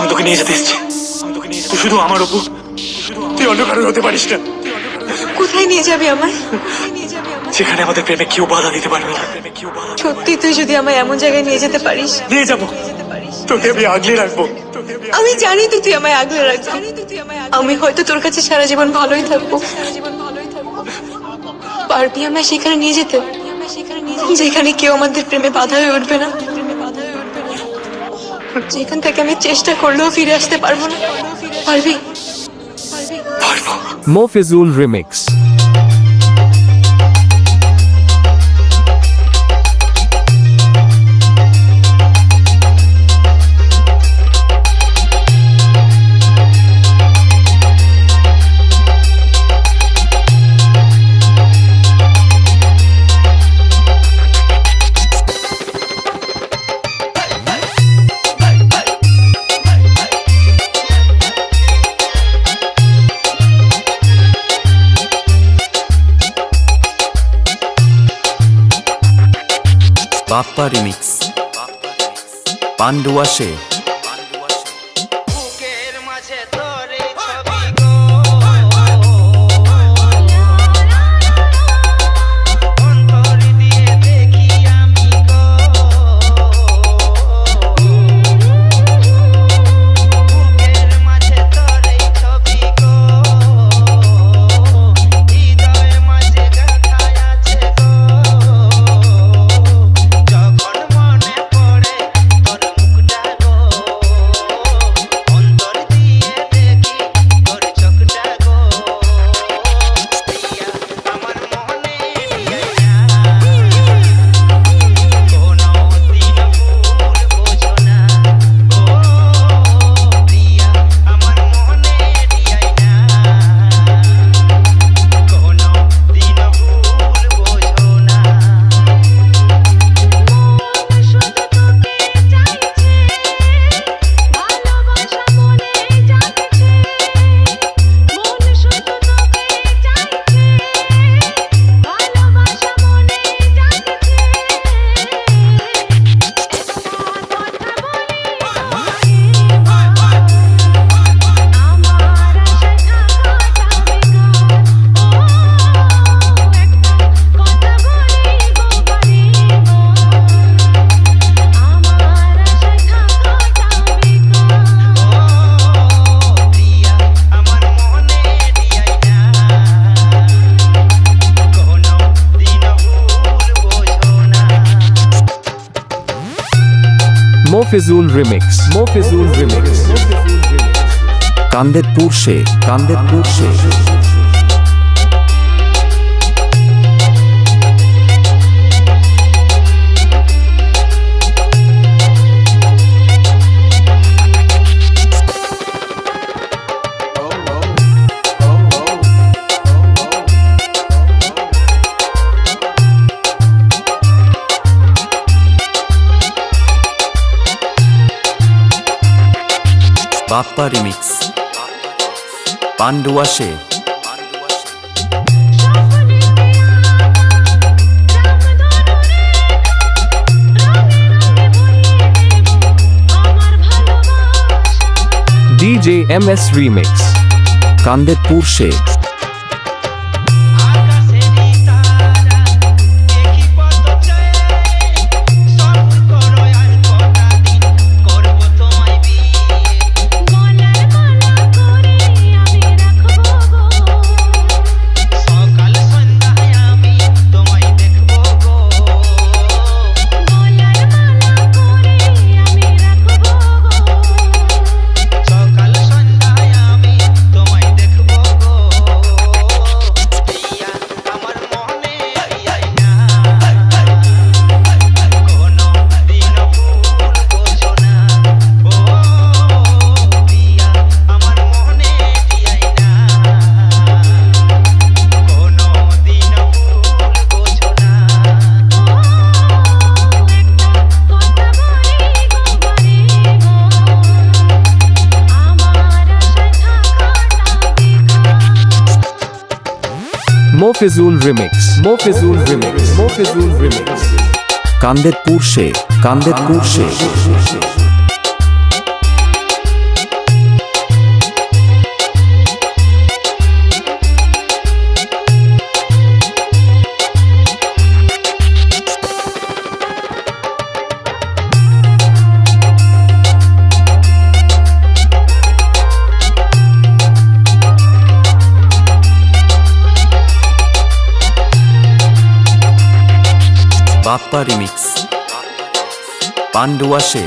তোকে নিয়ে যেতে এসেছি। তুই শুধু আমার অপু, তুই অন্য কারোর হতে পারিস না। কোথায় নিয়ে যাবি আমায়? যেখানে আমাদের প্রেমে কেউ বাধা দিতে পারবে না। সত্যি তুই যদি আমায় এমন জায়গায় নিয়ে যেতে পারিস, নিয়ে যাবো, তোকে আমি আগলে রাখবো। আমি জানি তো তুই আমায় আগলে রাখবি। আমি হয়তো তোর কাছে সারা জীবন ভালোই থাকবো। পারবি আমায় সেখানে নিয়ে যেতে, যেখানে কেউ আমাদের প্রেমে বাধা হয়ে উঠবে না, যেখান থেকে আমি চেষ্টা করলেও ফিরে আসতে পারবো না। পারবি? পারবো। Mofizul Remix. বাপ্পা রিমিক্স পান্ডুয়াশে Mofizul Remix. Mofizul Remix. Kanderpur সে বাপ্পা রিমিক্স পান্ডুয়াশে DJ MS Remix. কান্দেরপুর সে Mofizul Remix. Mofizul Remix. Mofizul Remix. Kanderpur সে বাপ্পা রিমিক্স পান্ডুয়া সে